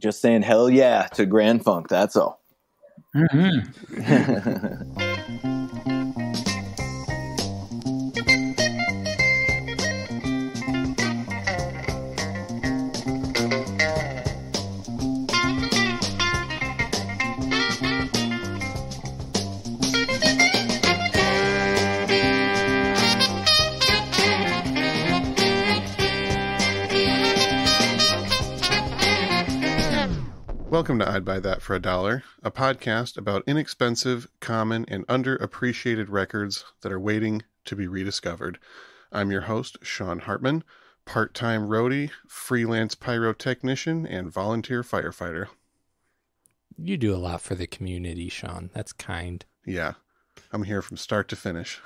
Just saying hell yeah to Grand Funk, that's all. Welcome to I'd Buy That for $1, a podcast about inexpensive, common, and underappreciated records that are waiting to be rediscovered. I'm your host, Sean Hartman, part-time roadie, freelance pyrotechnician, and volunteer firefighter. You do a lot for the community, Sean. That's kind. Yeah, I'm here from start to finish.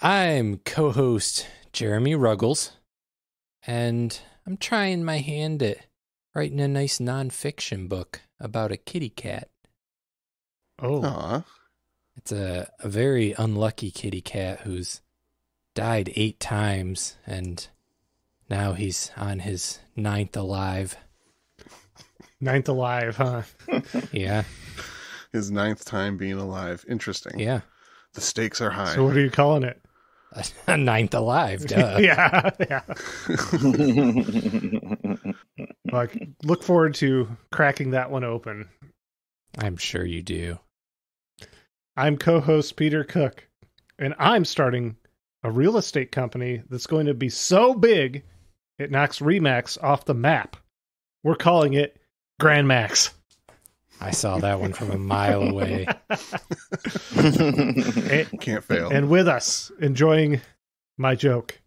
I'm co-host Jeremy Ruggles, and I'm trying my hand at writing a nice nonfiction book about a kitty cat. Oh. Aww. It's a very unlucky kitty cat who's died 8 times, and now he's on his 9th alive. 9th alive, huh? Yeah. His 9th time being alive. Interesting. Yeah. The stakes are high. So what are you calling it? A 9th alive, duh. Yeah. Like, look forward to cracking that one open. I'm sure you do. I'm co-host Peter Cook, and I'm starting a real estate company that's going to be so big it knocks Remax off the map. We're calling it Granmax. I saw that one from a mile away. Can't fail. And with us, enjoying my joke,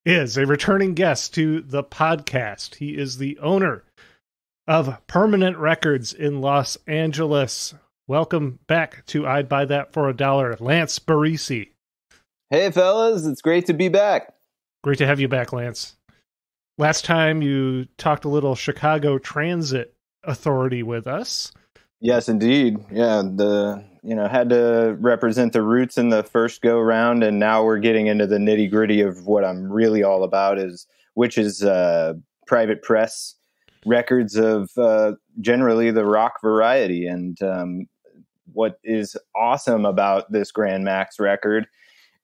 is a returning guest to the podcast. He is the owner of Permanent Records in Los Angeles. Welcome back to I'd Buy That for $1, Lance Barisi. Hey, fellas, it's great to be back. Great to have you back, Lance. Last time you talked a little Chicago Transit Authority with us. Yes, indeed. Yeah, had to represent the roots in the first go round, and now we're getting into the nitty gritty of what I'm really all about, which is private press records of generally the rock variety. And what is awesome about this Granmax record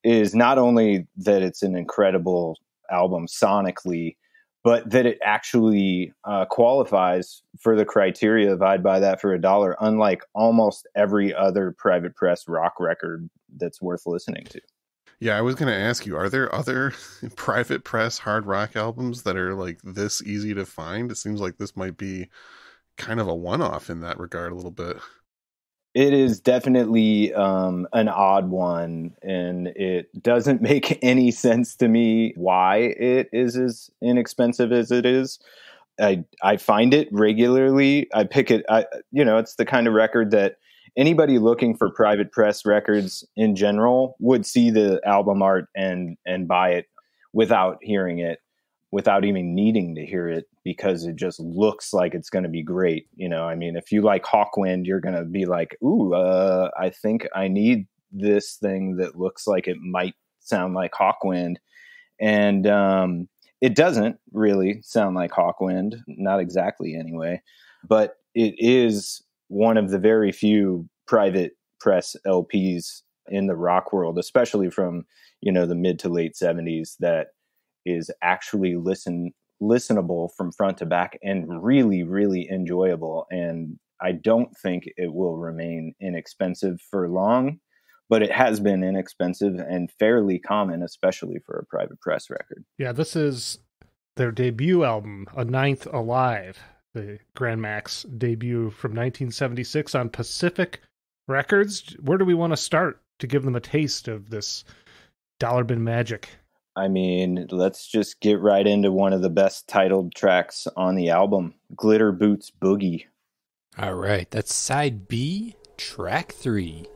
is not only that it's an incredible album sonically, but that it actually qualifies for the criteria of I'd Buy That for $1, unlike almost every other private press rock record that's worth listening to. Yeah, I was going to ask you, are there other private press hard rock albums that are like this easy to find? It seems like this might be kind of a one-off in that regard a little bit. It is definitely an odd one, and it doesn't make any sense to me why it is as inexpensive as it is. I find it regularly. I pick it. It's the kind of record that anybody looking for private press records in general would see the album art and buy it without hearing it, without even needing to hear it, because it just looks like it's going to be great. I mean, if you like Hawkwind, you're going to be like, ooh, I think I need this thing that looks like it might sound like Hawkwind. And it doesn't really sound like Hawkwind, not exactly anyway, but it is one of the very few private press LPs in the rock world, especially from, the mid to late 70s, that is actually listenable from front to back and really, really enjoyable. And I don't think it will remain inexpensive for long, but it has been inexpensive and fairly common, especially for a private press record. Yeah, this is their debut album, A 9th Alive, the Granmax debut from 1976 on Pacific Records. Where do we want to start to give them a taste of this dollar bin magic? I mean, let's just get right into one of the best titled tracks on the album, Glitter Boots Boogie. All right, that's side B, track 3.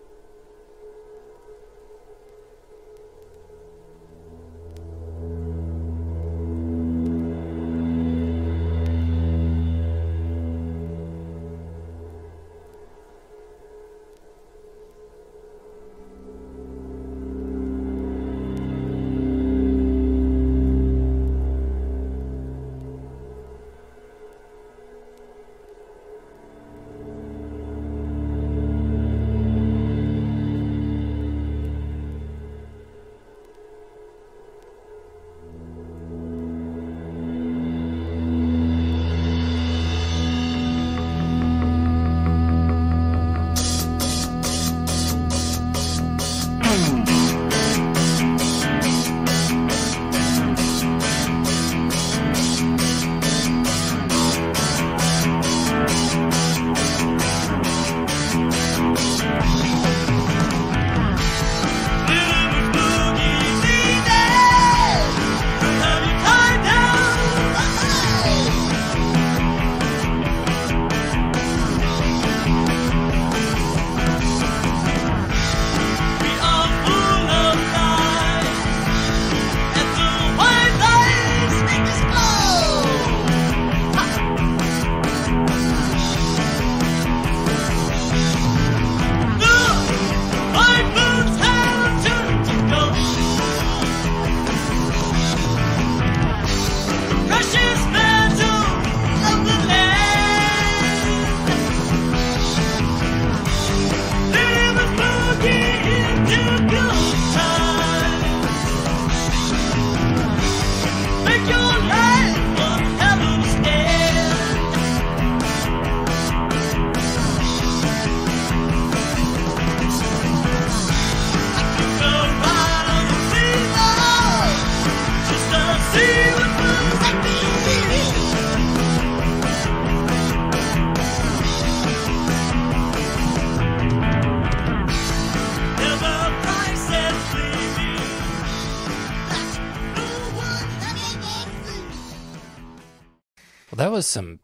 Well, that was some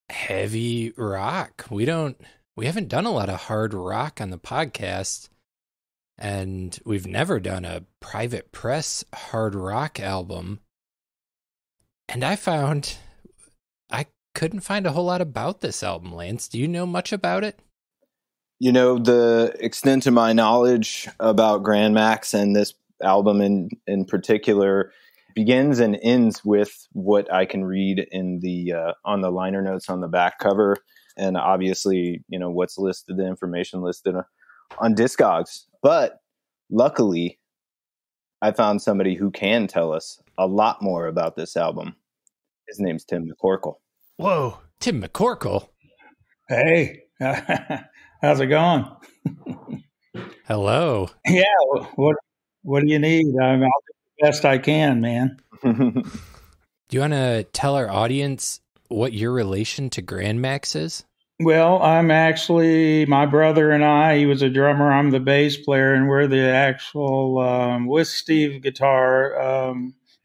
heavy rock. We haven't done a lot of hard rock on the podcast, and we've never done a Private Press hard rock album. And I couldn't find a whole lot about this album, Lance. Do you know much about it? The extent of my knowledge about Granmax and this album in particular begins and ends with what I can read in the on the liner notes on the back cover, and obviously, what's listed, the information listed on Discogs. But luckily, I found somebody who can tell us a lot more about this album. His name's Tim McCorkle. Whoa. Tim McCorkle? Hey, how's it going? Hello. Yeah, what do you need? I'll do the best I can, man. Do you want to tell our audience what your relation to Granmax is? Well, I'm actually, my brother and I, he was a drummer, I'm the bass player, and we're the actual, with Steve guitar,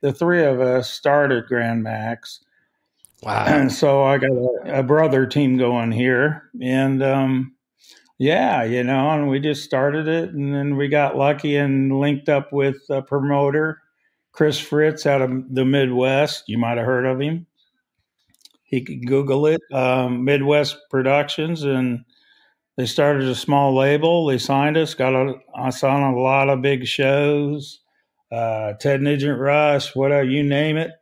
the three of us started Granmax. Wow. And so I got a brother team going here. And and we just started it. And then we got lucky and linked up with a promoter, Chris Fritz out of the Midwest. You might have heard of him. He could Google it, Midwest Productions. And they started a small label. They signed us, got us on a lot of big shows, Ted Nugent Rush, you name it.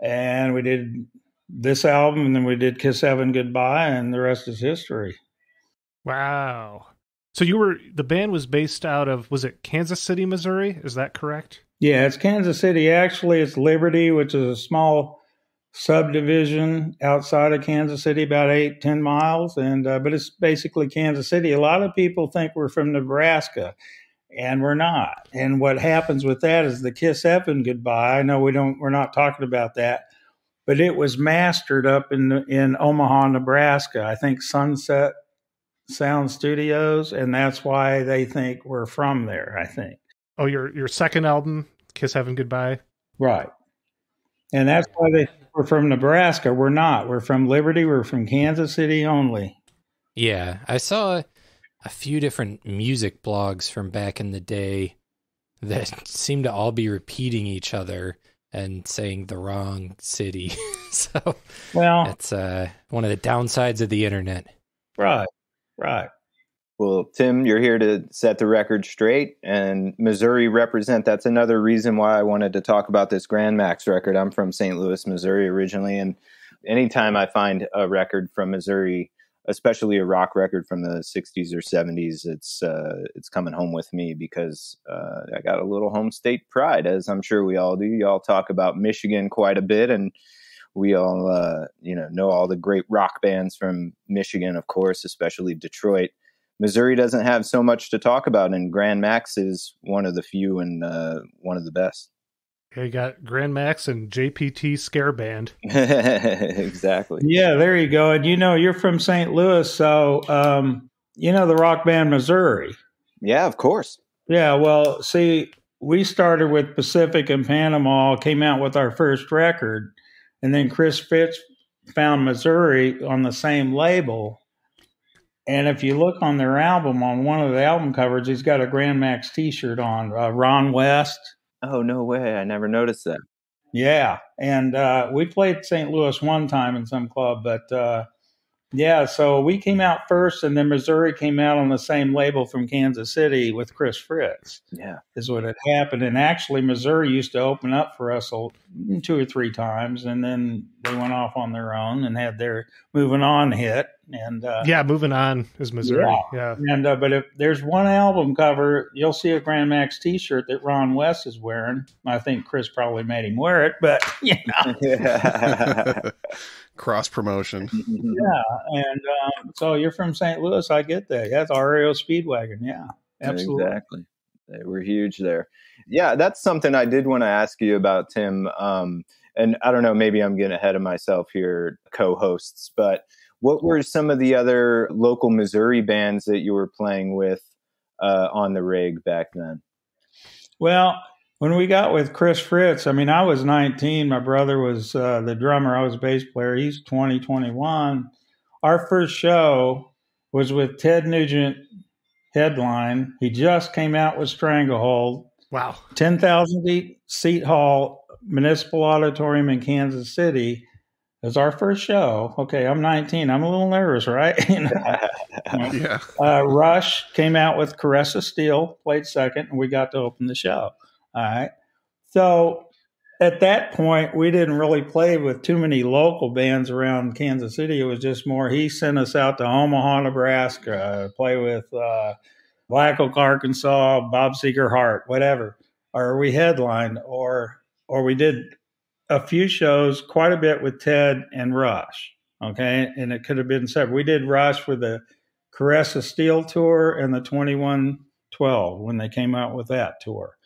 And we did this album, and then we did Kiss Heaven Goodbye, and the rest is history. Wow. So the band was based out of, was it Kansas City, Missouri? Is that correct? Yeah, it's Kansas City. Actually, it's Liberty, which is a small subdivision outside of Kansas City, about 8-10 miles. And but it's basically Kansas City. A lot of people think we're from Nebraska, and we're not. And what happens with that is the Kiss Heaven Goodbye. I know we're not talking about that, but it was mastered up in Omaha, Nebraska. I think Sunset Sound Studios, and that's why they think we're from there, I think. Oh, your second album, Kiss Heaven Goodbye? Right. And that's why they think we're from Nebraska. We're not. We're from Liberty. We're from Kansas City only. Yeah, I saw a few different music blogs from back in the day that seem to all be repeating each other and saying the wrong city. So, well, that's one of the downsides of the internet. Right. Well, Tim, you're here to set the record straight, and Missouri represent. That's another reason why I wanted to talk about this Granmax record. I'm from St. Louis, Missouri originally, and anytime I find a record from Missouri, especially a rock record from the 60s or 70s, it's coming home with me because I got a little home state pride, as I'm sure we all do. Y'all talk about Michigan quite a bit, and we all know all the great rock bands from Michigan, of course, especially Detroit. Missouri doesn't have so much to talk about, and Granmax is one of the few and one of the best. Yeah, you got Granmax and JPT Scare Band. Exactly. Yeah, there you go. And you're from St. Louis, so the rock band Missouri. Yeah, of course. Yeah, well, see, we started with Pacific and Panama, came out with our first record, and then Chris Fitz found Missouri on the same label. And if you look on their album, on one of the album covers, he's got a Granmax T-shirt on, Ron West. Oh, no way. I never noticed that. Yeah. And we played St. Louis one time in some club, but so we came out first, and then Missouri came out on the same label from Kansas City with Chris Fritz. Yeah. Is what had happened. And actually, Missouri used to open up for us 2 or 3 times, and then they went off on their own and had their Moving On hit. And Moving On is Missouri. Yeah. And but if there's one album cover, you'll see a Granmax T-shirt that Ron West is wearing. I think Chris probably made him wear it, but Cross promotion. Yeah, and so you're from St. Louis. I get that. That's REO Speedwagon. Yeah, absolutely. Exactly. They were huge there. Yeah, that's something I did want to ask you about, Tim. And I don't know, maybe I'm getting ahead of myself here, co-hosts, but what were some of the other local Missouri bands that you were playing with on the rig back then? Well, when we got with Chris Fritz, I mean, I was 19. My brother was the drummer. I was a bass player. He's 20, 21. Our first show was with Ted Nugent headline. He just came out with Stranglehold. Wow. 10,000 seat hall, Municipal Auditorium in Kansas City. It was our first show. Okay, I'm 19. I'm a little nervous, right? Yeah. Rush came out with Caress of Steel, played second, and we got to open the show. All right. So at that point, we didn't really play with too many local bands around Kansas City. It was just more, he sent us out to Omaha, Nebraska, play with Black Oak, Arkansas, Bob Seger Hart, whatever. Or we headlined, or we did a few shows, quite a bit with Ted and Rush. Okay. And it could have been separate. We did Rush for the Caress of Steel tour and the 2112 when they came out with that tour.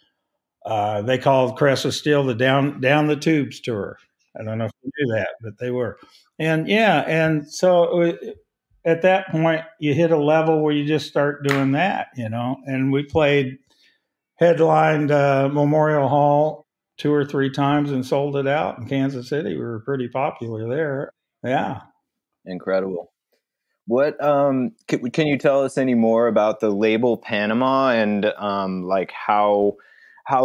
They called Caress of Steel the Down the Tubes tour. I don't know if you knew that, but they were. And yeah, and so at that point, you hit a level where you just start doing that, and we played headlined Memorial Hall 2 or 3 times and sold it out in Kansas City. We were pretty popular there. Yeah. Incredible. What can you tell us any more about the label Panama and like how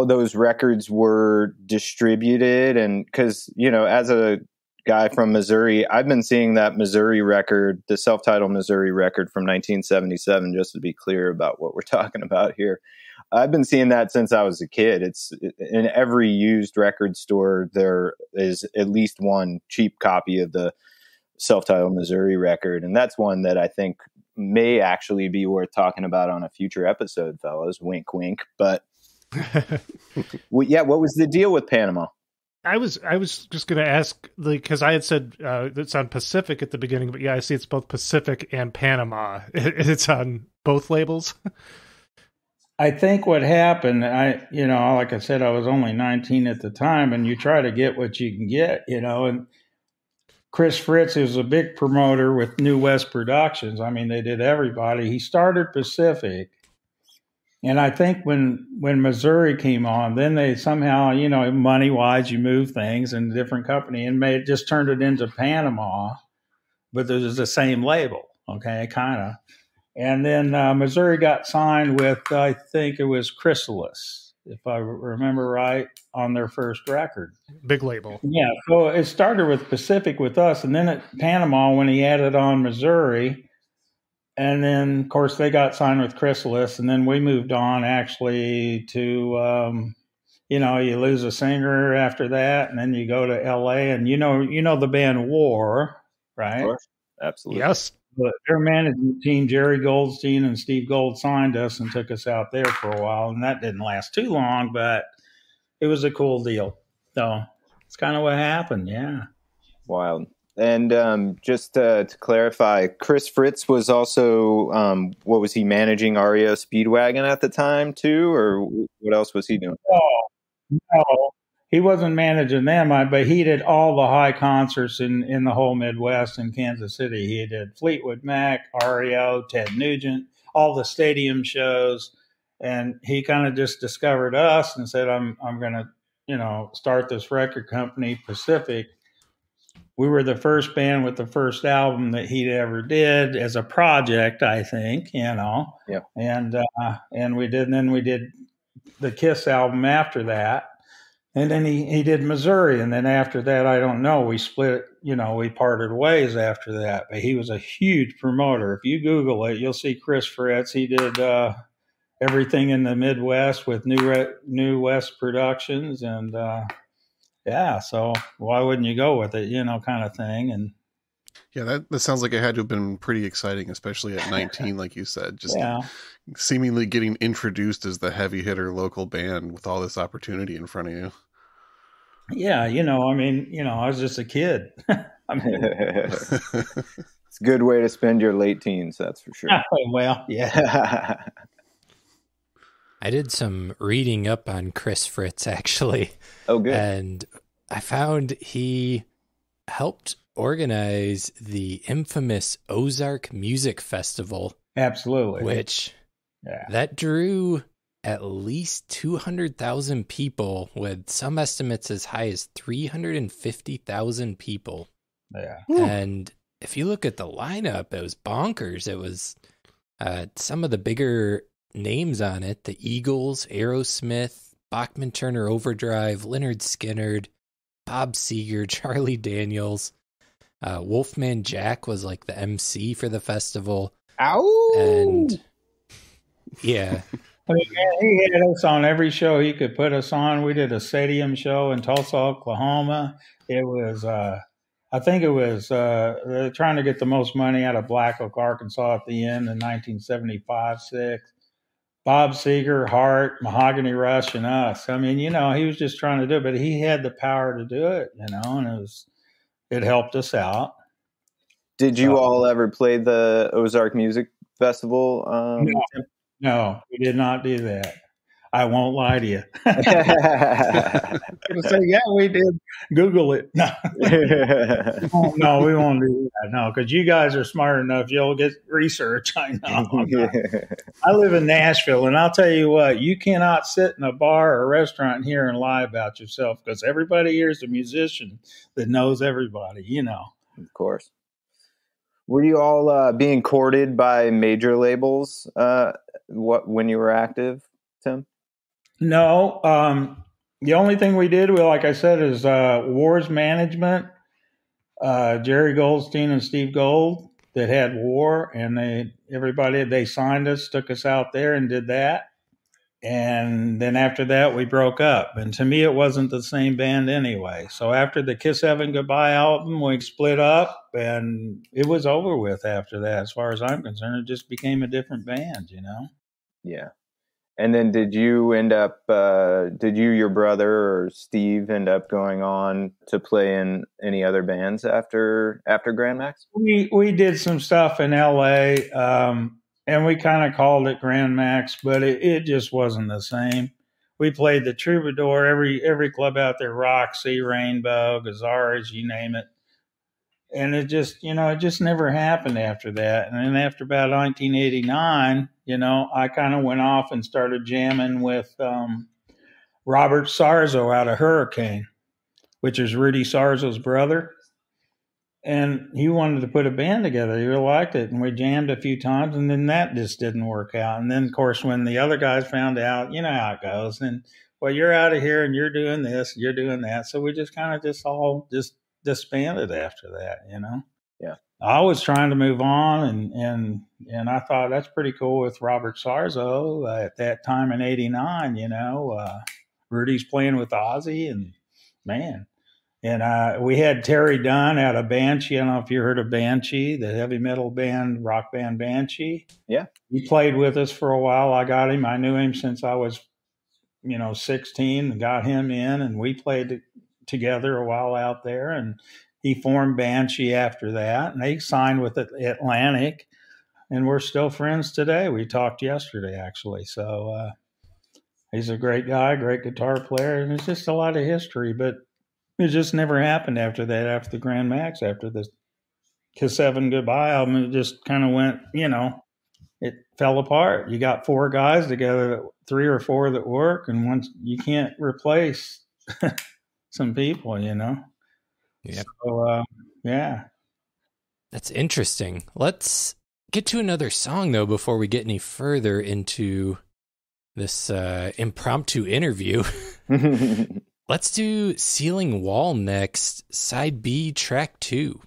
those records were distributed? And because as a guy from Missouri, I've been seeing that Missouri record, the self-titled Missouri record from 1977, just to be clear about what we're talking about here. I've been seeing that since I was a kid. It's in every used record store. There is at least one cheap copy of the self-titled Missouri record. And that's one that I think may actually be worth talking about on a future episode, fellas. Wink, wink. But what was the deal with Panama? I was just going to ask, because I had said it's on Pacific at the beginning, but yeah, I see it's both Pacific and Panama. It's on both labels. I think what happened, like I said, I was only 19 at the time, and you try to get what you can get, and Chris Fritz is a big promoter with New West Productions. I mean, they did everybody. He started Pacific, and I think when Missouri came on, then they somehow, money-wise, you move things in a different company and just turned it into Panama, but it was the same label, okay, kind of. And then Missouri got signed with, I think it was Chrysalis, if I remember right, on their first record. Big label. Yeah, so it started with Pacific with us, and then at Panama when he added on Missouri. And then, of course, they got signed with Chrysalis, and then we moved on actually to, you lose a singer after that, and then you go to L.A., and you know the band War, right? Of course. Absolutely. Yes. But their management team, Jerry Goldstein and Steve Gold, signed us and took us out there for a while. And that didn't last too long, but it was a cool deal. So it's kind of what happened. Yeah. Wild. And just to clarify, Chris Fritz was also, what was he managing REO Speedwagon at the time too? Or what else was he doing? No. He wasn't managing them, but he did all the high concerts in the whole Midwest and Kansas City. He did Fleetwood Mac, REO, Ted Nugent, all the stadium shows. And he kind of just discovered us and said, I'm going to, start this record company, Pacific. We were the first band with the first album that he ever did as a project, I think, Yeah. And we did the Kiss album after that. And then he did Missouri. And then after that, I don't know, we split, we parted ways after that. But he was a huge promoter. If you Google it, you'll see Chris Fritz. He did everything in the Midwest with New West Productions. And so why wouldn't you go with it, kind of thing. And yeah, that sounds like it had to have been pretty exciting, especially at 19, like you said, just seemingly getting introduced as the heavy hitter local band with all this opportunity in front of you. Yeah, I was just a kid. It's a good way to spend your late teens, that's for sure. Well, yeah. I did some reading up on Chris Fritz, actually. Oh, good. And I found he helped organize the infamous Ozark Music Festival. Absolutely. Which that drew at least 200,000 people, with some estimates as high as 350,000 people. Yeah. And if you look at the lineup, it was bonkers. It was some of the bigger names on it: the Eagles, Aerosmith, Bachman Turner Overdrive, Lynyrd Skynyrd, Bob Seger, Charlie Daniels. Wolfman Jack was like the MC for the festival. Ow! And yeah. I mean, man, he had us on every show he could put us on. We did a stadium show in Tulsa, Oklahoma. It was, I think it was they're trying to get the most money out of Black Oak, Arkansas at the end in 1975-6. Bob Seger, Hart, Mahogany Rush, and us. I mean, he was just trying to do it, but he had the power to do it, and it helped us out. Did you all ever play the Ozark Music Festival? No, we did not do that. I won't lie to you. I'm going to say, yeah, we did. Google it. No, no, we won't do that. No, because you guys are smart enough. You'll get research. I know. I live in Nashville, and I'll tell you what, you cannot sit in a bar or a restaurant here and lie about yourself, because everybody here is a musician that knows everybody, Of course. Were you all being courted by major labels when you were active, Tim? No. The only thing we did, like I said, is War's management, Jerry Goldstein and Steve Gold, that had War, and they signed us, took us out there and did that. And then after that, we broke up. And to me, it wasn't the same band anyway. So after the Kiss Heaven Goodbye album, we split up, and it was over with after that. As far as I'm concerned, it just became a different band, Yeah. And then did you, your brother or Steve, end up going on to play in any other bands after Granmax? We did some stuff in L.A., and we kind of called it Granmax, but it just wasn't the same. We played the Troubadour, every club out there, Roxy, Rainbow, Gazzar's, you name it. And it just never happened after that. And then after about 1989, I kind of went off and started jamming with Robert Sarzo out of Hurricane, which is Rudy Sarzo's brother. And he wanted to put a band together. He really liked it. And we jammed a few times, and then that just didn't work out. And then, of course, when the other guys found out, you know how it goes. And, well, you're out of here, and you're doing this, you're doing that. So we just kind of all disbanded after that, Yeah. I was trying to move on, and I thought that's pretty cool with Robert Sarzo at that time in 89, Rudy's playing with Ozzy, and man. And we had Terry Dunn out of Banshee. I don't know if you heard of Banshee, the heavy metal band, rock band Banshee. Yeah. He played with us for a while. I got him. I knew him since I was, 16, and got him in, and we played together a while out there. And he formed Banshee after that, and they signed with Atlantic, and we're still friends today. We talked yesterday, actually. So he's a great guy, great guitar player, and it's just a lot of history, but it just never happened after that, after the Granmax, after the Kiss Heaven Goodbye album. It just kind of went, it fell apart. You got 4 guys together, 3 or 4 that work, and once you can't replace some people, Yeah. So, yeah. That's interesting. Let's get to another song, though, before we get any further into this impromptu interview. Let's do Ceiling Wall next, Side B, Track 2.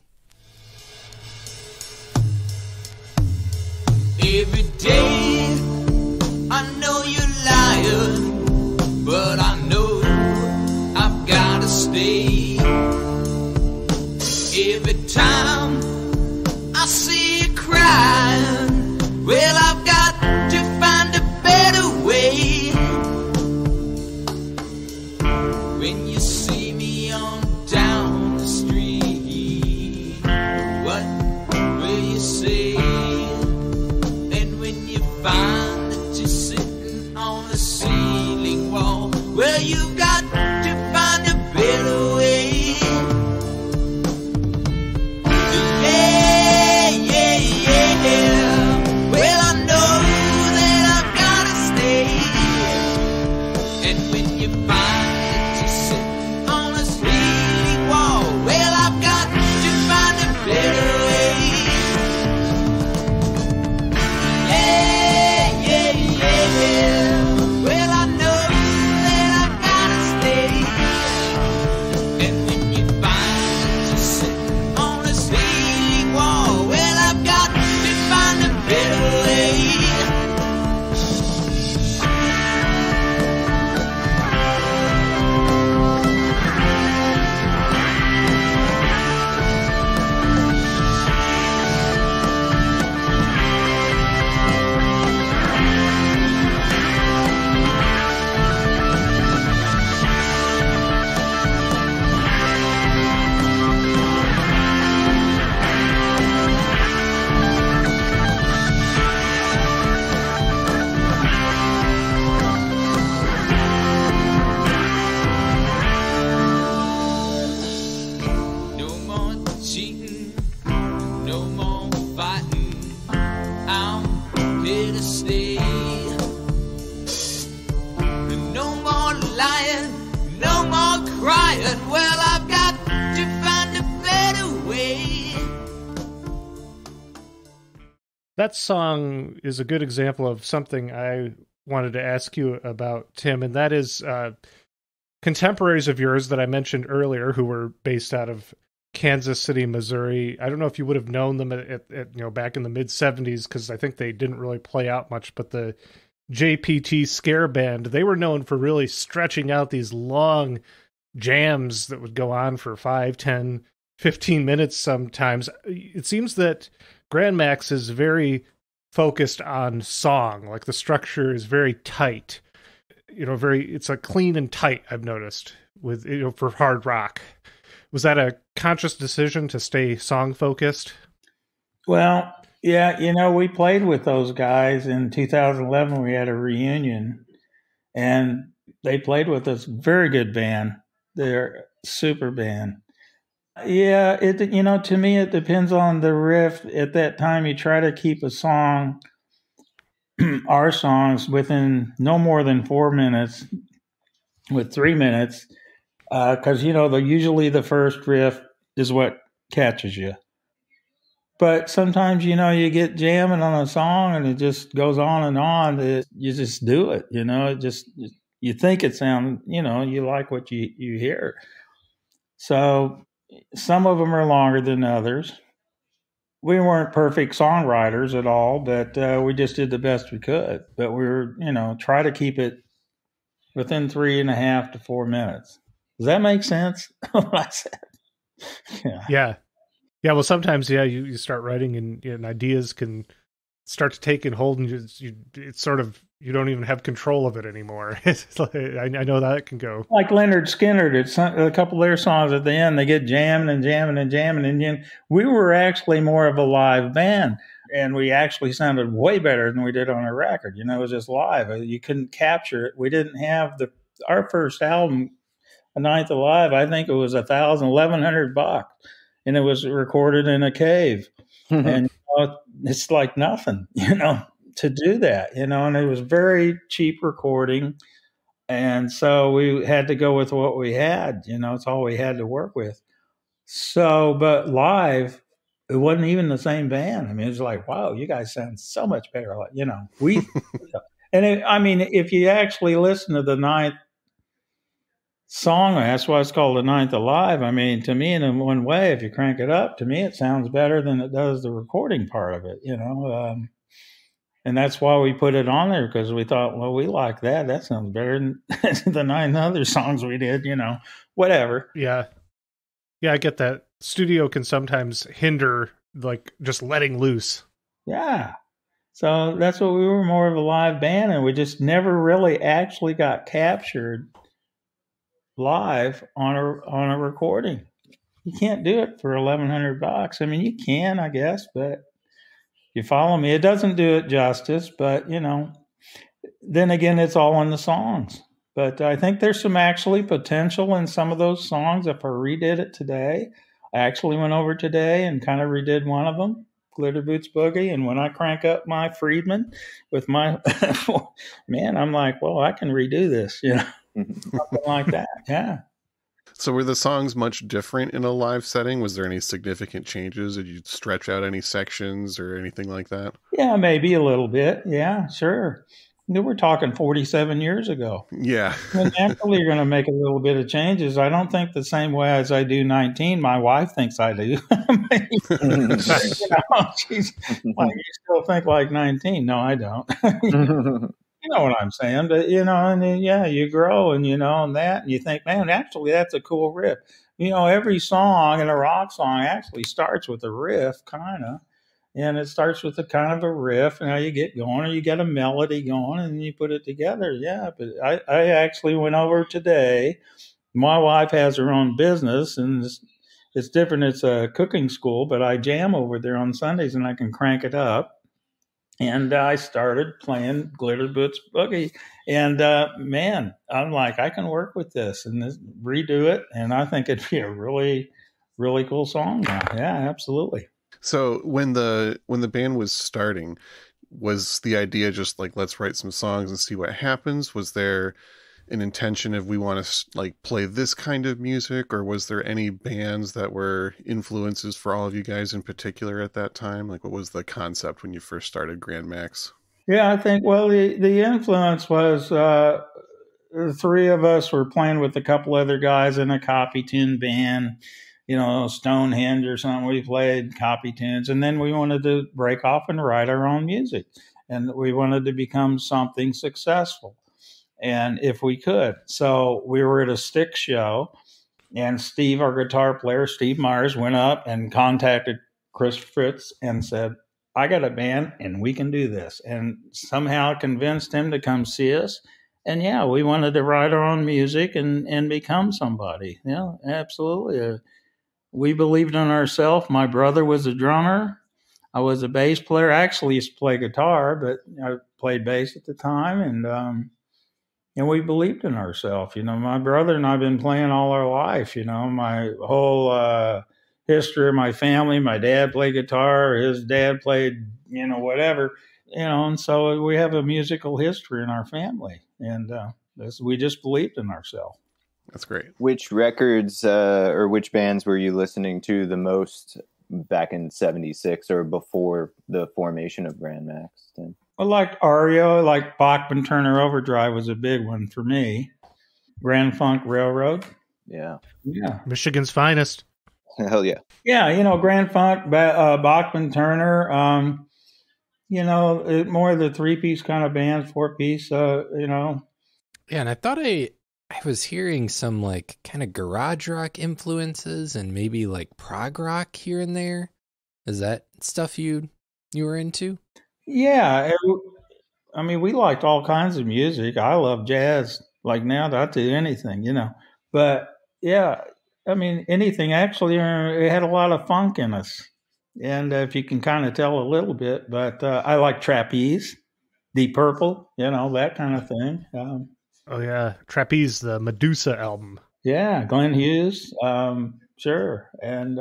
Every day, I know you're lying, but I know I've got to stay. Every time I see you crying, well, I've got to find a better way. When you see me on down the street, what will you say? And when you find that you're sitting on the ceiling wall, well, you've got to find a better way. Yeah, yeah, yeah. Well, I know stay. No more lying, no more crying. Well, I've got to find a better way. That song is a good example of something I wanted to ask you about, Tim, and that is contemporaries of yours that I mentioned earlier who were based out of Kansas City, Missouri. I don't know if you would have known them at back in the mid 70s, because I think they didn't really play out much, but the JPT Scare Band, they were known for really stretching out these long jams that would go on for 5, 10, 15 minutes sometimes. It seems that Granmax is very focused on song, like the structure is very tight. It's a clean and tight, I've noticed, with for hard rock. Was that a conscious decision to stay song focused? Well, yeah, we played with those guys in 2011. We had a reunion, and they played with us. Very good band. They're a super band. Yeah, to me, it depends on the riff. At that time, you try to keep a song, our songs, within no more than 4 minutes, with 3 minutes, because usually the first riff is what catches you. But sometimes you get jamming on a song and it just goes on and on. You just do it. You think it sounds. You like what you hear. So some of them are longer than others. We weren't perfect songwriters at all, but we just did the best we could. But we were, try to keep it within 3.5 to 4 minutes. Does that make sense? What I said? Yeah. Yeah. Well, sometimes, you start writing and ideas can start to take and hold, and it's sort of, you don't even have control of it anymore. I know that it can go. Like Leonard Skinner did a couple of their songs at the end, they get jamming and jamming and jamming. And we were actually more of a live band, and we actually sounded way better than we did on a record. It was just live. You couldn't capture it. We didn't have our first album, A Ninth Alive, I think it was $1,100, and it was recorded in a cave. And it's like nothing, to do that, and it was very cheap recording. And so we had to go with what we had, it's all we had to work with. So, but live, it wasn't even the same band. I mean, it was like, wow, you guys sound so much better. If you actually listen to the ninth song, that's why it's called The Ninth Alive. I mean, to me, in one way, if you crank it up, to me, it sounds better than it does the recording part of it, and that's why we put it on there, because we thought, well, we like that. That sounds better than the 9 other songs we did, whatever. Yeah. Yeah, I get that. Studio can sometimes hinder, like, just letting loose. Yeah. So that's what we were, more of a live band, and we just never really actually got captured live on a recording. You can't do it for $1,100. I mean, you can, I guess, but you follow me. It doesn't do it justice, but then again, it's all in the songs. But I think there's some actually potential in some of those songs. If I redid it today, I actually went over today and kind of redid one of them, Glitter Boots Boogie. And when I crank up my Friedman with my man, I'm like, well, I can redo this, something like that. Yeah. So were the songs much different in a live setting? Was there any significant changes? Did you stretch out any sections or anything like that? Yeah, maybe a little bit. Yeah, sure. We're talking 47 years ago. Yeah. And naturally, you're going to make a little bit of changes. I don't think the same way as I do 19. My wife thinks I do. She's like, you still think like 19? No, I don't. You know what I'm saying? But, and then, you grow and, and that, and you think, man, actually, that's a cool riff. Every song in a rock song actually starts with a riff, kind of. And it starts with a kind of a riff, and how you get going, or you get a melody going, and you put it together. Yeah, but I actually went over today. My wife has her own business, and it's different. It's a cooking school, but I jam over there on Sundays, and I can crank it up. And I started playing Glitter Boots Boogie. And, man, I'm like, I can work with this and redo it. And I think it'd be a really, really cool song now. Yeah, absolutely. So when the band was starting, Was the idea just like, let's write some songs and see what happens? Was there an intention of we want to like play this kind of music, or was there any bands that were influences for all of you guys in particular at that time? Like, what was the concept when you first started Grandmax? Yeah, I think, well, the influence was the three of us were playing with a couple other guys in a copy tune band, Stonehenge or something. We played copy tunes, and then we wanted to break off and write our own music, and we wanted to become something successful, and if we could. So we were at a stick show, and Steve, our guitar player, Steve Myers, went up and contacted Chris Fritz and said, I got a band and we can do this. And somehow convinced him to come see us. And yeah, we wanted to write our own music and become somebody. Yeah, absolutely. We believed in ourselves. My brother was a drummer. I was a bass player. I actually used to play guitar, but I played bass at the time. And we believed in ourselves. My brother and I have been playing all our life. My whole history of my family. My dad played guitar. His dad played, whatever. And so we have a musical history in our family, and we just believed in ourselves. That's great. Which records or which bands were you listening to the most back in '76 or before the formation of Grandmax? I liked REO, like Bachman Turner Overdrive was a big one for me. Grand Funk Railroad. Yeah. Yeah. Michigan's finest. Hell yeah. Yeah, Grand Funk, Bachman Turner, more of the three-piece kind of bands, four-piece, Yeah, and I thought I was hearing some like kind of garage rock influences and maybe like prog rock here and there. Is that stuff you were into? Yeah, we liked all kinds of music. I love jazz. Like now, I'd do anything, But yeah, anything. Actually, it had a lot of funk in us, and if you can kind of tell a little bit. But I like trapeze, Deep Purple, that kind of thing. Oh yeah, Trapeze, the Medusa album. Yeah, Glenn Hughes, sure, and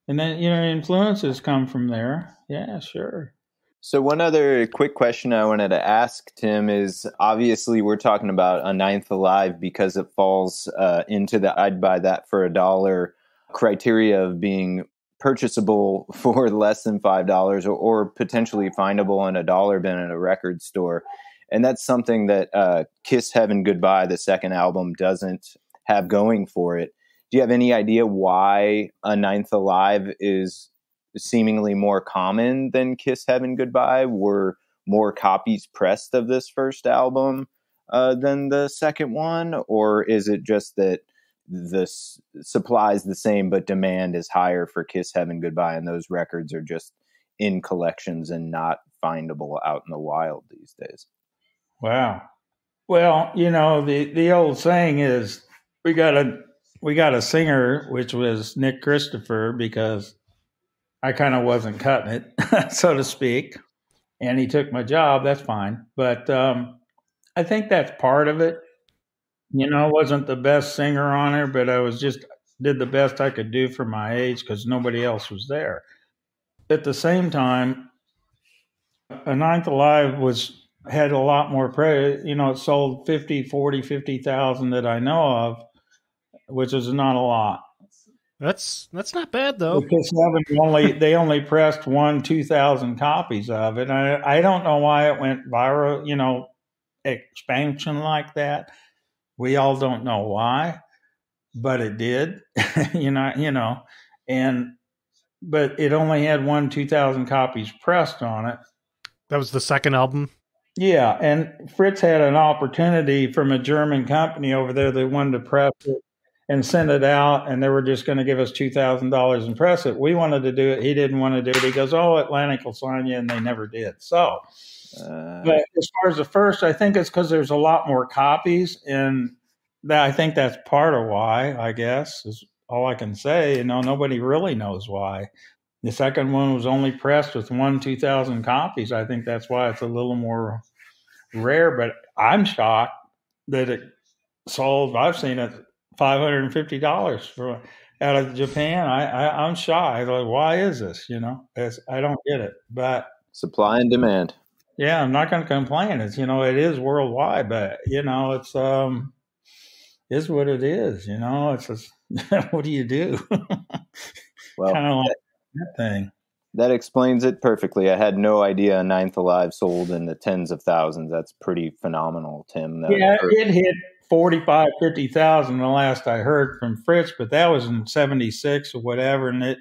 then influences come from there. Yeah, sure. So one other quick question I wanted to ask, Tim, is obviously we're talking about A Ninth Alive because it falls into the I'd buy that for $1 criteria of being purchasable for less than $5 or potentially findable in a dollar bin at a record store. And that's something that Kiss Heaven Goodbye, the second album, doesn't have going for it. Do you have any idea why A Ninth Alive is seemingly more common than Kiss Heaven Goodbye? Were more copies pressed of this first album than the second one? Or is it just that the supply is the same, but demand is higher for Kiss Heaven Goodbye, and those records are just in collections and not findable out in the wild these days? Wow. Well, the old saying is we got a singer, which was Nick Christopher, because I kind of wasn't cutting it, so to speak, and he took my job. That's fine, but I think that's part of it. I wasn't the best singer on her, but I did the best I could do for my age because nobody else was there. At the same time, A Ninth Alive had a lot more praise. It sold 50,000 that I know of, which is not a lot. That's not bad though. Because they only pressed 2,000 copies of it. I don't know why it went viral, expansion like that. We all don't know why, but it did, but it only had 2,000 copies pressed on it. That was the second album. Yeah, and Fritz had an opportunity from a German company over there. They wanted to press it and send it out, and they were just going to give us $2,000 and press it. We wanted to do it. He didn't want to do it. He goes, "Oh, Atlantic will sign you," and they never did. So, but as far as the first, I think it's because there's a lot more copies, and I think that's part of why. I guess is all I can say. Nobody really knows why. The second one was only pressed with 2,000 copies. I think that's why it's a little more rare. But I'm shocked that it sold. I've seen it $550 out of Japan. I'm shy. Like, why is this? I don't get it. But Supply and demand. Yeah, I'm not going to complain. It's, it is worldwide, but it's is what it is. It's just, what do you do? Well, Kind of like that thing. that explains it perfectly. I had no idea a Ninth Alive sold in the tens of thousands. That's pretty phenomenal, Tim. Yeah, it hit 45, 50,000 the last I heard from Fritz, but that was in 76 or whatever. And it,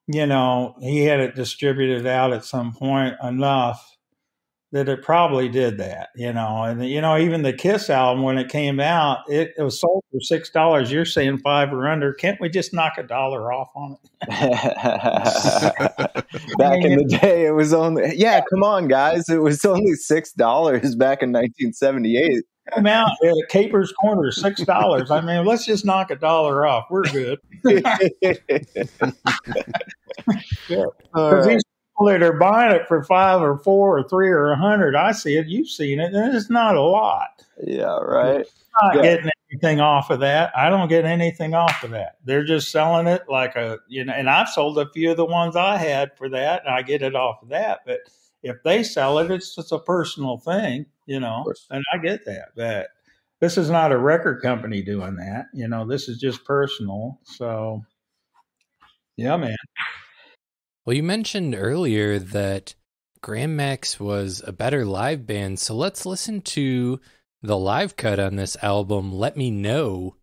he had it distributed out at some point enough that it probably did that, and even the Kiss album, when it came out, it was sold for $6. You're saying 5 or under. Can't we just knock $1 off on it? Back in the day, it was only, come on, guys. It was only $6 back in 1978. Come out at Capers Corner, $6. I mean, let's just knock $1 off. We're good. Because these people that are buying it for 5 or 4 or 3 or 100, I see it. You've seen it, and it's not a lot. Yeah, right. I'm not getting anything off of that. I don't get anything off of that. They're just selling it like and I've sold a few of the ones I had for that, and I get it off of that. But if they sell it, it's just a personal thing, and I get that. But this is not a record company doing that. This is just personal. So, yeah, man. Well, you mentioned earlier that Granmax was a better live band, so let's listen to the live cut on this album, Let Me Know,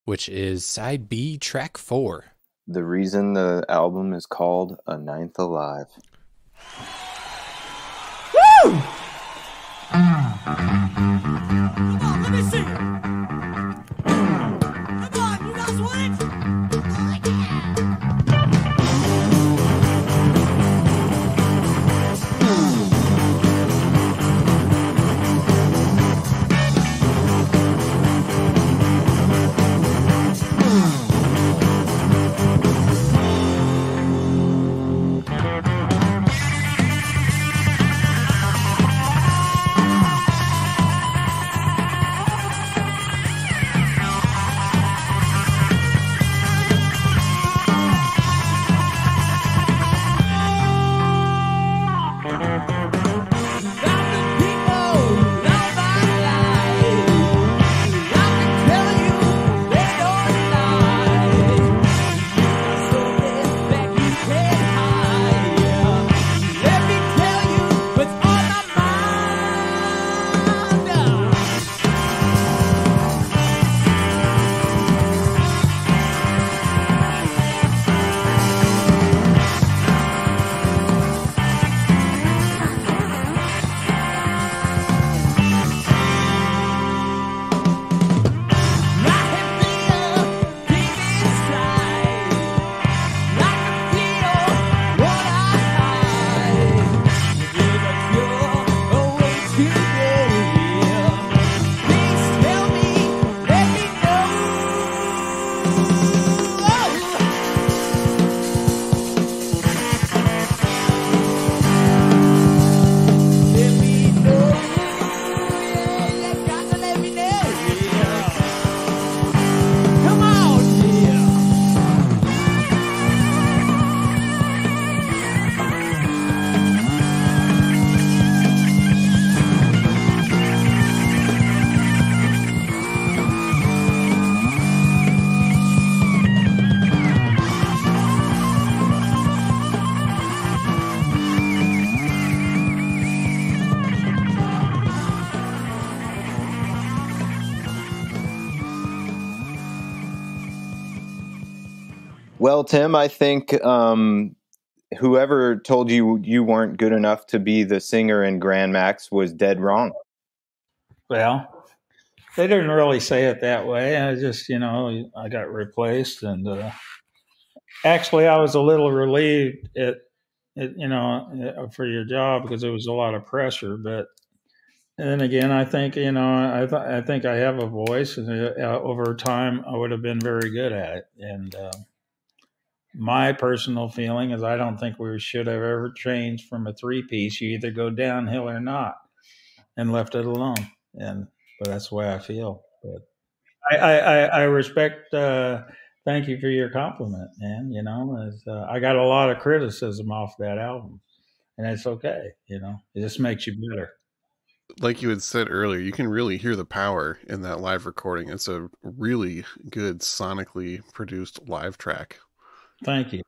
which is side B, track 4. The reason the album is called A Ninth Alive. Woo! Come on, let me see it. Come on, you guys want it? Well, Tim, I think whoever told you you weren't good enough to be the singer in Granmax was dead wrong. Well, they didn't really say it that way. I just, I got replaced, and actually, I was a little relieved for your job because there was a lot of pressure. But then again, I think, I think I have a voice, and over time, I would have been very good at it. And my personal feeling is I don't think we should have ever changed from a 3-piece. You either go downhill or not, and left it alone. But that's the way I feel. But I respect. Thank you for your compliment, man. I got a lot of criticism off that album. and it's okay. You know, it just makes you better. Like you had said earlier, you can really hear the power in that live recording. It's a really good sonically produced live track. Thank you.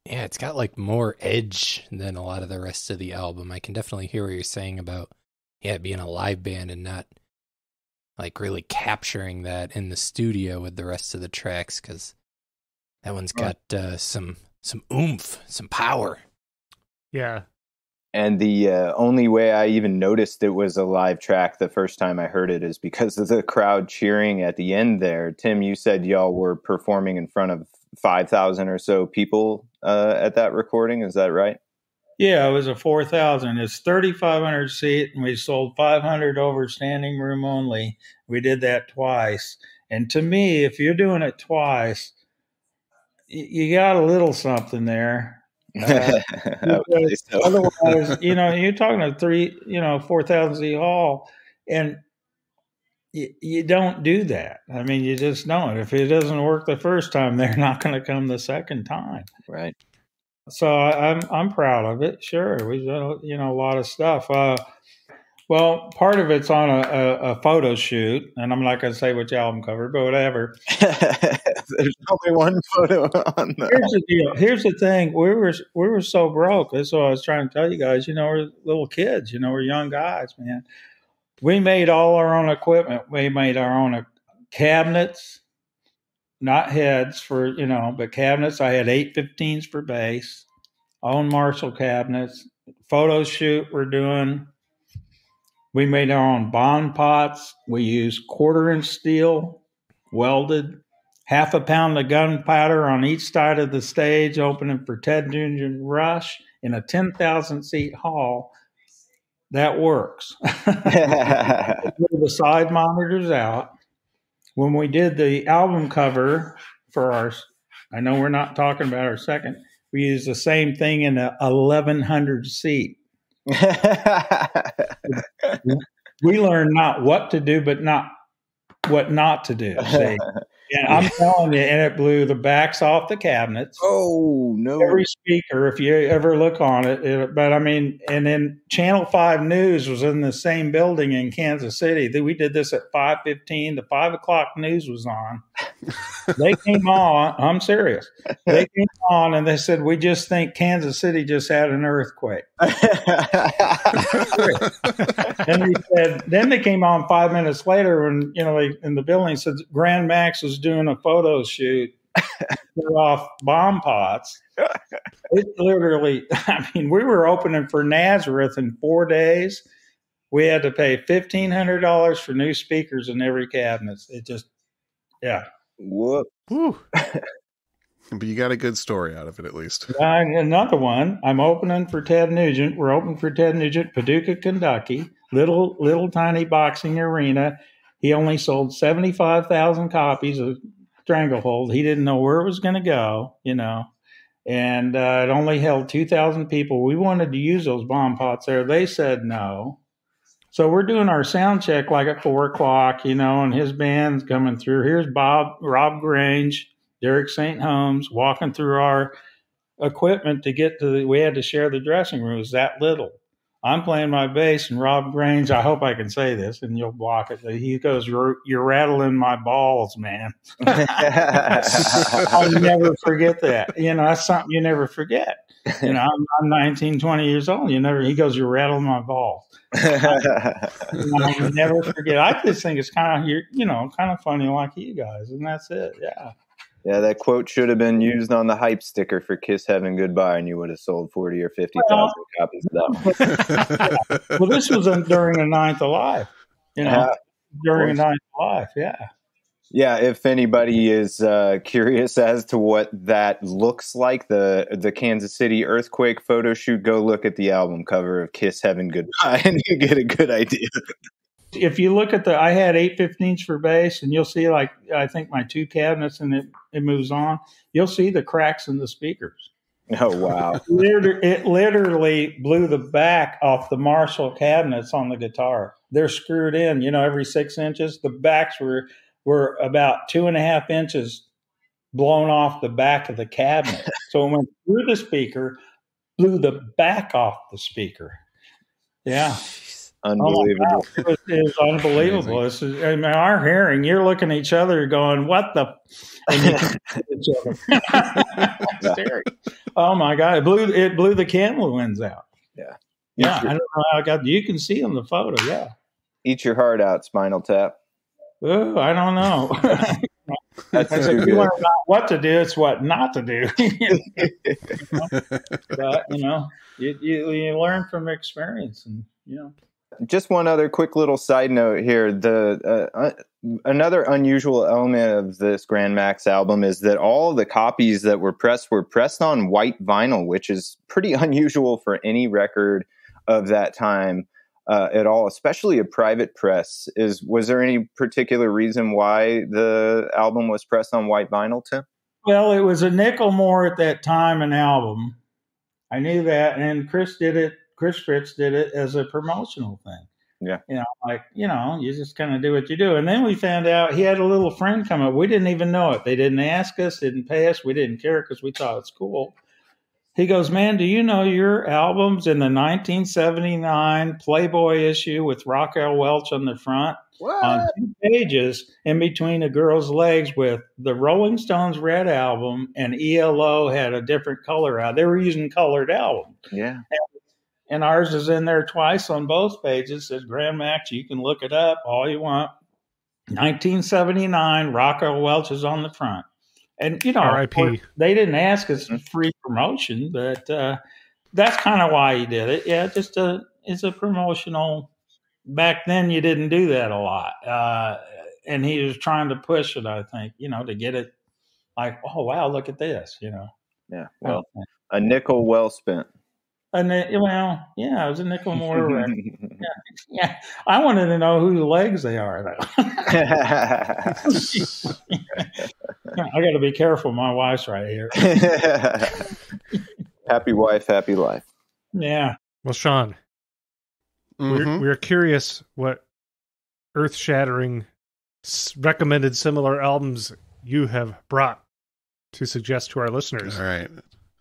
Yeah, it's got like more edge than a lot of the rest of the album. I can definitely hear what you're saying about it being a live band and not like really capturing that in the studio with the rest of the tracks, because that one's got some oomph, some power. Yeah. And the only way I even noticed it was a live track the first time I heard it is because of the crowd cheering at the end there. Tim, you said y'all were performing in front of 5,000 or so people at that recording. Is that right? Yeah, it was a 4,000. It's 3,500 seat, and we sold 500 over standing room only. We did that twice. And to me, if you're doing it twice, you got a little something there. I would say so. Otherwise, you're talking a 4,000 seat hall, and you don't do that. I mean, you just don't. If it doesn't work the first time, they're not going to come the second time. Right. So I'm proud of it. Sure, we've done a lot of stuff. Well, part of it's on a photo shoot, and I'm not going to say which album cover, but whatever. There's only one photo on that. Here's the deal. Here's the thing. We were so broke. That's what I was trying to tell you guys. We're little kids. We're young guys, man. We made all our own equipment. We made our own cabinets, not heads but cabinets. I had 815s for bass, own Marshall cabinets. Photo shoot we're doing. We made our own bond pots. We used 1/4-inch steel, welded, half a pound of gunpowder on each side of the stage, opening for Ted Nugent Rush in a 10,000 seat hall. That works. The side monitors out. When we did the album cover for I know we're not talking about our second, we used the same thing in a 1,100 seat. We learned not what to do, but not what not to do. See? And I'm telling you, and it blew the backs off the cabinets. Oh, no. Every speaker, if you ever look on it, but I mean, and then Channel 5 News was in the same building in Kansas City. We did this at 5:15. The 5 o'clock news was on. They came on. I'm serious. They came on and they said, "We just think Kansas City just had an earthquake." Then they came on 5 minutes later when, in the building said Granmax was doing a photo shoot off bomb pots. It literally, we were opening for Nazareth in 4 days. We had to pay $1,500 for new speakers in every cabinet. It just, yeah. Whoop. But you got a good story out of it, at least. Another one. I'm opening for Ted Nugent. We're opening for Ted Nugent, Paducah, Kentucky. Little tiny boxing arena. He only sold 75,000 copies of Stranglehold. He didn't know where it was going to go, and it only held 2,000 people. We wanted to use those bomb pots there. They said no. So we're doing our sound check like at 4 o'clock, and his band's coming through. Here's Rob Grange, Derek St. Holmes walking through our equipment to get to we had to share the dressing room. It was that little. I'm playing my bass, and Rob Grange, I hope I can say this, and you'll block it. He goes, "You're rattling my balls, man." I'll never forget that. That's something you never forget. I'm 19, 20 years old. He goes, "You're rattling my balls." I'll never forget. I just think it's kind of funny like you guys, and that's it. Yeah. Yeah, that quote should have been used on the hype sticker for Kiss Heaven Goodbye, and you would have sold 40 or 50,000 copies of that one. Well, this was during the Ninth Alive, during the Ninth Alive, yeah. Yeah, if anybody is curious as to what that looks like, the Kansas City earthquake photo shoot, go look at the album cover of Kiss Heaven Goodbye, and you get a good idea. If you look at I had 815s for bass, and you'll see, I think my 2 cabinets, and it moves on. You'll see the cracks in the speakers. Oh, wow. It literally blew the back off the Marshall cabinets on the guitar. They're screwed in, every 6 inches. The backs were about 2.5 inches blown off the back of the cabinet. So it went through the speaker, blew the back off the speaker. Yeah. Unbelievable. Oh my gosh, it was unbelievable. This is, I mean, our hearing, you're looking at each other going, what the? And you can see each other. Staring. Oh my God. It blew the candle winds out. Yeah. Yeah. I don't know how it got, you can see on the photo. Yeah. Eat your heart out, Spinal Tap. Oh, I don't know. That's I said, too you good. learn not what to do, it's what not to do. But, you learn from experience, and Just one other quick little side note here. Another unusual element of this Granmax album is that all of the copies that were pressed on white vinyl, which is pretty unusual for any record of that time at all, especially a private press. Was there any particular reason why the album was pressed on white vinyl, Tim? Well, it was a nickel more at that time an album. I knew that, and Chris Fritz did it as a promotional thing. Yeah. You just kind of do what you do. And then we found out he had a little friend come up. We didn't even know it. They didn't ask us, didn't pay us. We didn't care because we thought it's cool. He goes, man, do you know your album's in the 1979 Playboy issue with Raquel Welch on the front? What? On 2 pages in between a girl's legs with the Rolling Stones Red Album, and ELO had a different color out. They were using colored albums. Yeah. And ours is in there twice on both pages. It says Granmax. You can look it up all you want. 1979, Raquel Welch is on the front. And, R.I.P. They didn't ask us for free promotion, but that's kind of why he did it. Yeah, it's a promotional. Back then, you didn't do that a lot. And he was trying to push it, I think, to get it like, oh, wow, look at this, Yeah. Well, a nickel well spent. It was a nickel more. Yeah. I wanted to know whose legs they are, though. I got to be careful. My wife's right here. Happy wife, happy life. Yeah. Well, Sean, we're curious what earth-shattering recommended similar albums you have brought to suggest to our listeners. All right.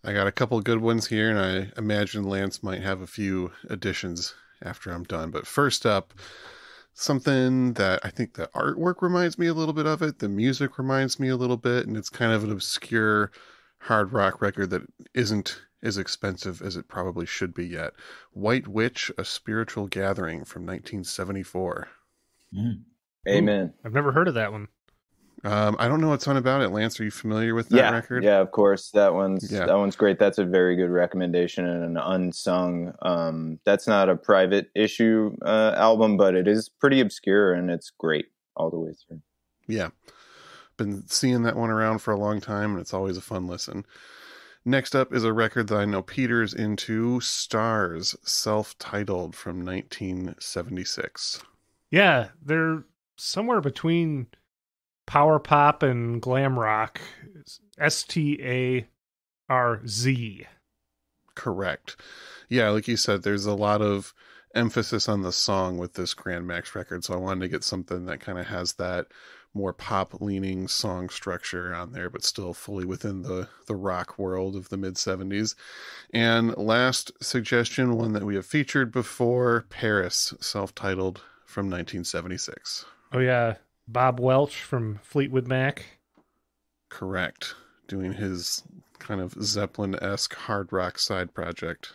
I got a couple good ones here, and I imagine Lance might have a few additions after I'm done. But first up, something that I think the artwork reminds me a little bit of it. The music reminds me a little bit, and it's kind of an obscure hard rock record that isn't as expensive as it probably should be yet. White Witch, A Spiritual Gathering from 1974. Amen. Ooh, I've never heard of that one. I don't know a ton about it. Lance, are you familiar with that record? Yeah, of course. That one's great. That's a very good recommendation and an unsung. That's not a private issue album, but it is pretty obscure and it's great all the way through. Yeah. Been seeing that one around for a long time, and it's always a fun listen. Next up is a record that I know Peter's into, Stars, self-titled from 1976. Yeah, they're somewhere between power pop and glam rock. STARZ. Correct. Yeah, like you said, there's a lot of emphasis on the song with this Granmax record, so I wanted to get something that kind of has that more pop-leaning song structure on there, but still fully within the rock world of the mid-70s. And last suggestion, one that we have featured before, Paris, self-titled from 1976. Oh, yeah. Bob Welch from Fleetwood Mac. Correct. Doing his kind of Zeppelin-esque hard rock side project.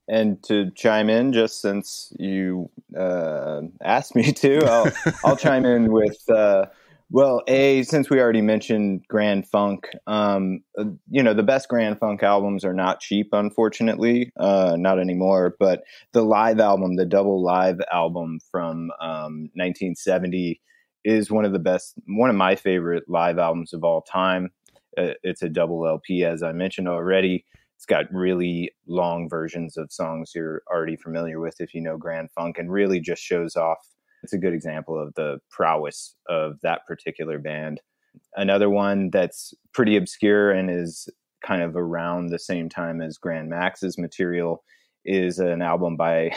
And to chime in, just since you asked me to, I'll chime in with, since we already mentioned Grand Funk, the best Grand Funk albums are not cheap, unfortunately, not anymore. But the live album, the double live album from 1970 is one of my favorite live albums of all time. It's a double LP, as I mentioned already. It's got really long versions of songs you're already familiar with if you know Grand Funk, and really just shows off. It's a good example of the prowess of that particular band. Another one that's pretty obscure and is kind of around the same time as Granmax's material is an album by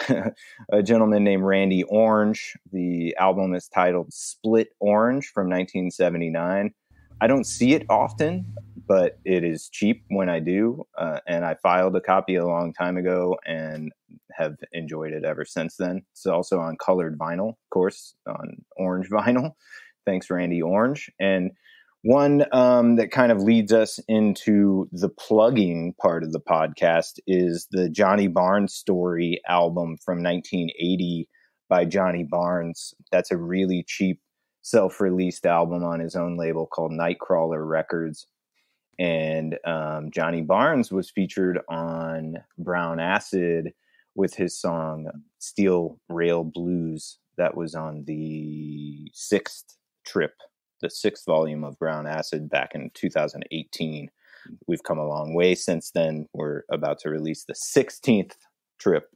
a gentleman named Randy Orange. The album is titled Split Orange from 1979. I don't see it often, but it is cheap when I do. And I filed a copy a long time ago and have enjoyed it ever since then. It's also on colored vinyl, of course, on orange vinyl. Thanks, Randy Orange. And one that kind of leads us into the plugging part of the podcast is the Johnny Barnes Story album from 1980 by Johnny Barnes. That's a really cheap self-released album on his own label called Nightcrawler Records. And Johnny Barnes was featured on Brown Acid with his song Steel Rail Blues. That was on the sixth trip, the sixth volume of Brown Acid back in 2018. We've come a long way since then. We're about to release the 16th trip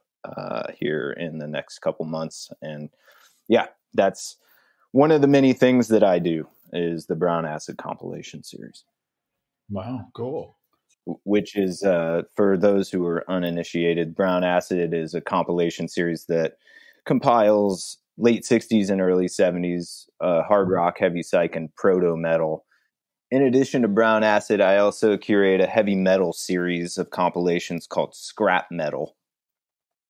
here in the next couple months. And yeah, that's one of the many things that I do is the Brown Acid compilation series. Wow, cool. Which is, for those who are uninitiated, Brown Acid is a compilation series that compiles late 60s and early 70s hard rock, heavy psych, and proto metal. In addition to Brown Acid, I also curate a heavy metal series of compilations called Scrap Metal.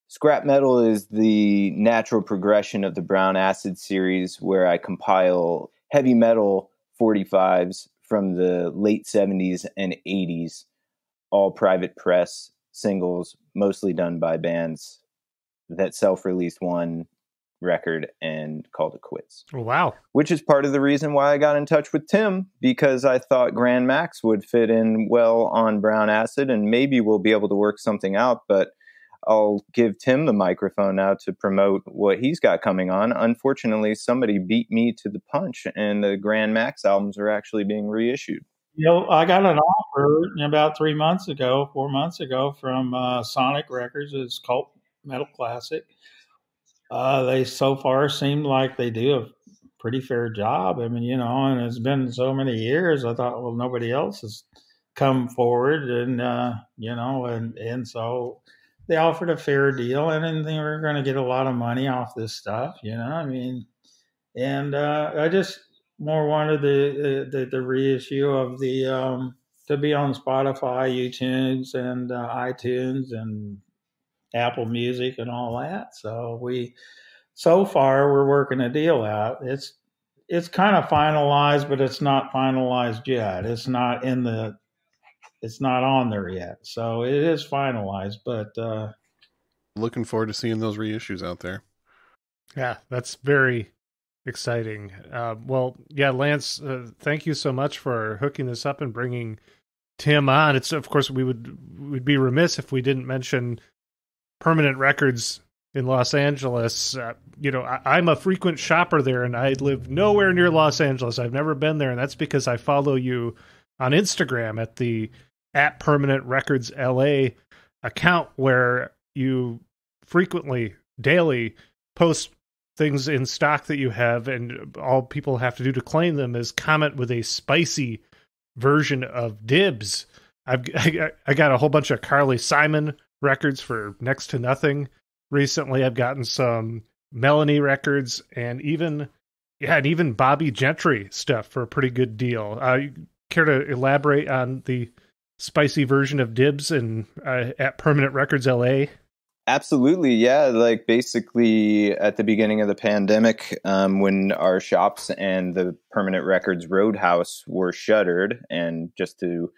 Scrap Metal is the natural progression of the Brown Acid series, where I compile heavy metal 45s from the late 70s and 80s, all private press singles, mostly done by bands that self-released one record and called it quits. Wow. Which is part of the reason why I got in touch with Tim, because I thought Granmax would fit in well on Brown Acid, and maybe we'll be able to work something out, but I'll give Tim the microphone now to promote what he's got coming on. Unfortunately, somebody beat me to the punch, and the Granmax albums are actually being reissued. I got an offer about 4 months ago from Sonic Records. It's Cult Metal Classic. They so far seem like they do a pretty fair job. I mean, and it's been so many years. I thought, well, nobody else has come forward, and and so they offered a fair deal, and they were going to get a lot of money off this stuff. I mean, and I just more wanted the reissue of the to be on Spotify, YouTube, and iTunes, and Apple Music, and all that. So far we're working a deal out. It's kind of finalized, but it's not finalized yet. It's not on there yet. So it is finalized, but looking forward to seeing those reissues out there. Yeah, that's very exciting. Well, yeah, Lance, thank you so much for hooking this up and bringing Tim on. It's, of course, we'd be remiss if we didn't mention Permanent Records in Los Angeles. I'm a frequent shopper there, and I live nowhere near Los Angeles. I've never been there, and that's because I follow you on Instagram at Permanent Records LA account, where you frequently, daily, post things in stock that you have, and all people have to do to claim them is comment with a spicy version of Dibs. I got a whole bunch of Carly Simon records for next to nothing recently. I've gotten some Melanie records, and even Bobby Gentry stuff for a pretty good deal. Care to elaborate on the spicy version of Dibs and at Permanent Records LA? Absolutely, yeah. Like basically at the beginning of the pandemic, when our shops and the Permanent Records Roadhouse were shuttered, and just to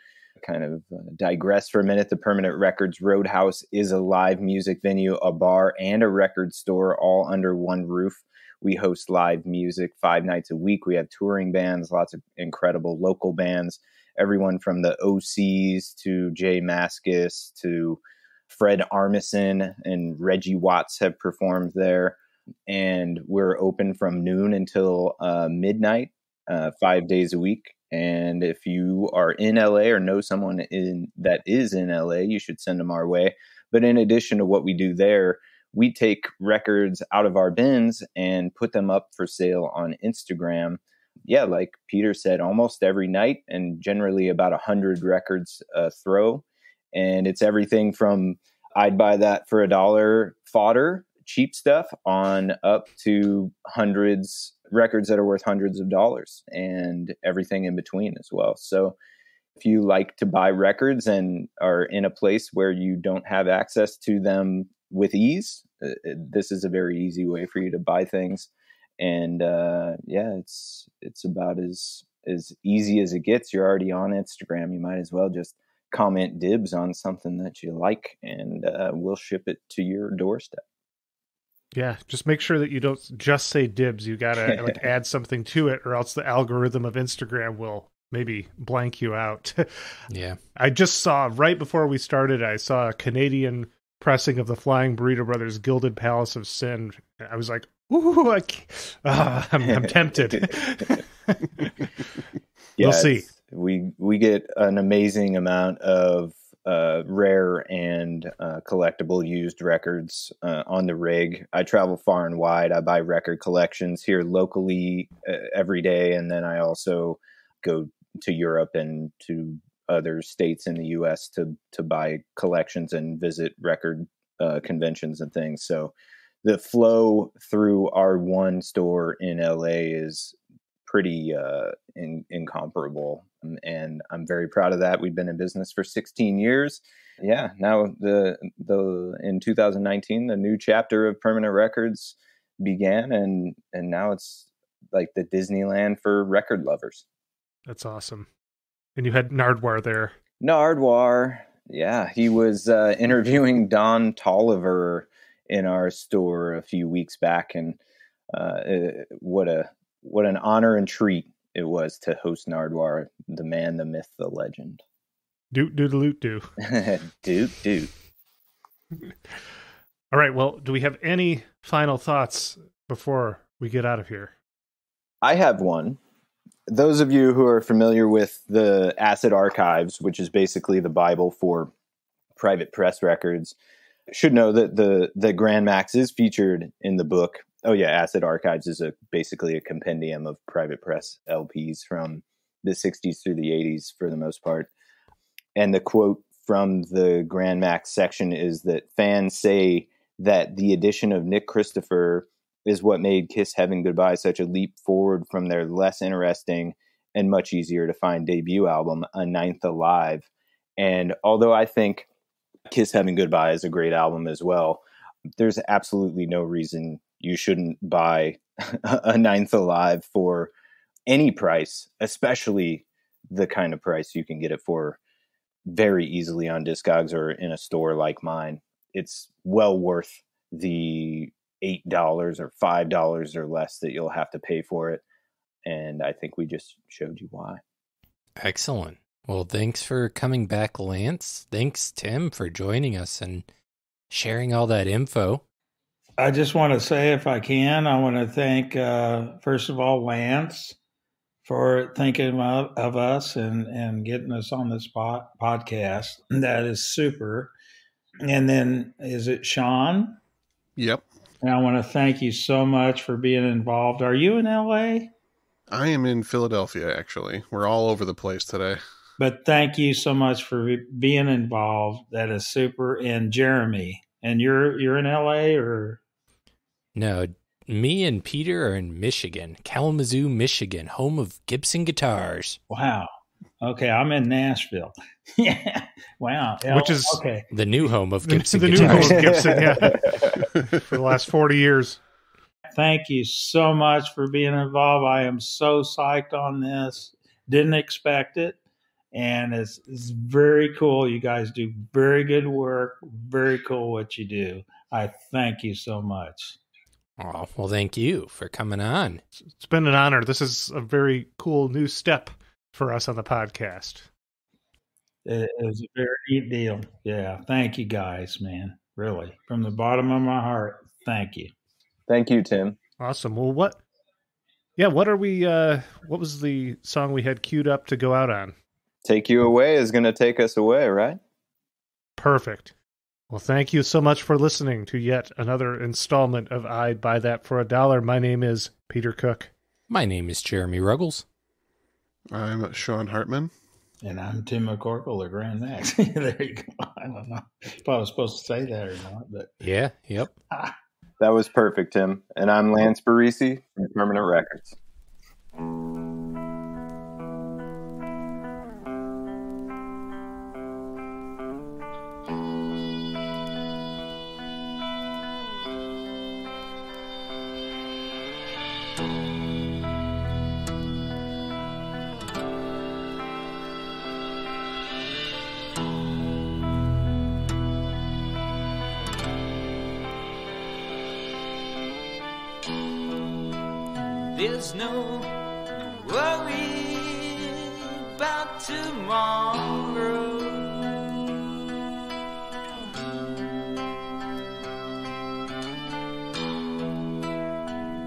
kind of digress for a minute, the Permanent Records Roadhouse is a live music venue, a bar, and a record store all under one roof. We host live music 5 nights a week. We have touring bands, lots of incredible local bands, everyone from the OCs to Jay Mascis to Fred Armisen and Reggie Watts have performed there. And we're open from noon until midnight, 5 days a week. And if you are in LA or know someone that is in LA, you should send them our way. But in addition to what we do there, we take records out of our bins and put them up for sale on Instagram. Yeah, like Peter said, almost every night, and generally about 100 records a throw. And it's everything from I'd buy that for $1 fodder, cheap stuff, on up to hundreds records that are worth hundreds of dollars and everything in between as well. So if you like to buy records and are in a place where you don't have access to them with ease, this is a very easy way for you to buy things. And it's about as easy as it gets. You're already on Instagram. You might as well just comment dibs on something that you like, and we'll ship it to your doorstep. Yeah, just make sure that you don't just say dibs. You gotta like add something to it, or else the algorithm of Instagram will maybe blank you out. Yeah. I just saw, right before we started, I saw a Canadian pressing of the Flying Burrito Brothers' Gilded Palace of Sin. I was like, ooh, I'm tempted. We'll see. We get an amazing amount of rare and collectible used records on the rig. I travel far and wide. I buy record collections here locally every day, and then I also go to Europe and to other states in the U.S. to buy collections and visit record conventions and things. So the flow through our one store in LA is pretty incomparable, and I'm very proud of that. We've been in business for 16 years. Yeah, now the in 2019 the new chapter of Permanent Records began, and now it's like the Disneyland for record lovers. That's awesome. And you had Nardwuar there. Nardwuar, yeah, he was interviewing Don Tolliver in our store a few weeks back, and what an honor and treat it was to host Nardwuar, the man, the myth, the legend. Doot doot doo. Doot. All right, well, do we have any final thoughts before we get out of here? I have one. Those of you who are familiar with the Acid Archives, which is basically the Bible for private press records, should know that the Granmax is featured in the book. Oh yeah, Acid Archives is basically a compendium of private press LPs from the 60s through the 80s for the most part. And the quote from the Granmax section is that fans say that the addition of Nick Christopher is what made Kiss Heaven Goodbye such a leap forward from their less interesting and much easier to find debut album, A Ninth Alive. And although I think Kiss Heaven Goodbye is a great album as well, there's absolutely no reason you shouldn't buy A Ninth Alive for any price, especially the kind of price you can get it for very easily on Discogs or in a store like mine. It's well worth the $8 or $5 or less that you'll have to pay for it. And I think we just showed you why. Excellent. Well, thanks for coming back, Lance. Thanks, Tim, for joining us and sharing all that info. I just want to say, if I can, I want to thank, first of all, Lance for thinking of us and getting us on this podcast. That is super. And then, is it Sean? Yep. And I want to thank you so much for being involved. Are you in LA? I am in Philadelphia, actually. We're all over the place today. But thank you so much for being involved. That is super. And Jeremy, and you're in LA or? No, me and Peter are in Michigan, Kalamazoo, Michigan, home of Gibson Guitars. Wow. Okay, I'm in Nashville. Yeah. Wow. Which is okay. The new home of Gibson the Guitars. new home of Gibson, yeah. For the last 40 years. Thank you so much for being involved. I am so psyched on this. Didn't expect it. And it's very cool. You guys do very good work. Very cool what you do. I thank you so much. Oh, well, thank you for coming on. It's been an honor. This is a very cool new step for us on the podcast. It was a very neat deal. Yeah. Thank you guys, man. Really. From the bottom of my heart, thank you. Thank you, Tim. Awesome. Well, what are we, what was the song we had queued up to go out on? Take You Away is going to take us away, right? Perfect. Well, thank you so much for listening to yet another installment of I'd Buy That for $1. My name is Peter Cook. My name is Jeremy Ruggles. I'm Sean Hartman. And I'm Tim McCorkle, the Granmax. There you go. I don't know if I was supposed to say that or not, but Yeah, yep. That was perfect, Tim. And I'm Lance Barisi from Permanent Records. There's no worry about tomorrow.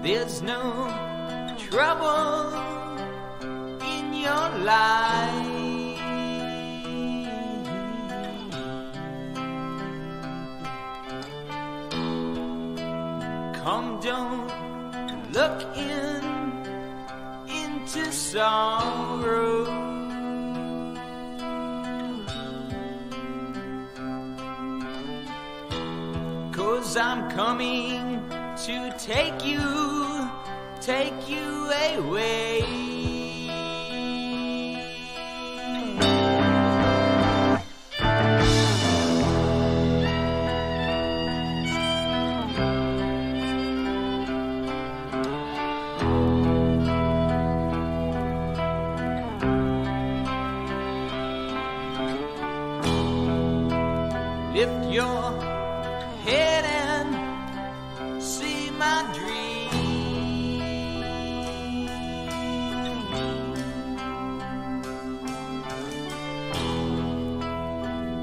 There's no trouble in your life. Come, don't look into sorrow. 'Cause I'm coming to take you away. Lift your head and see my dream.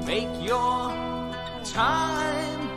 Make your time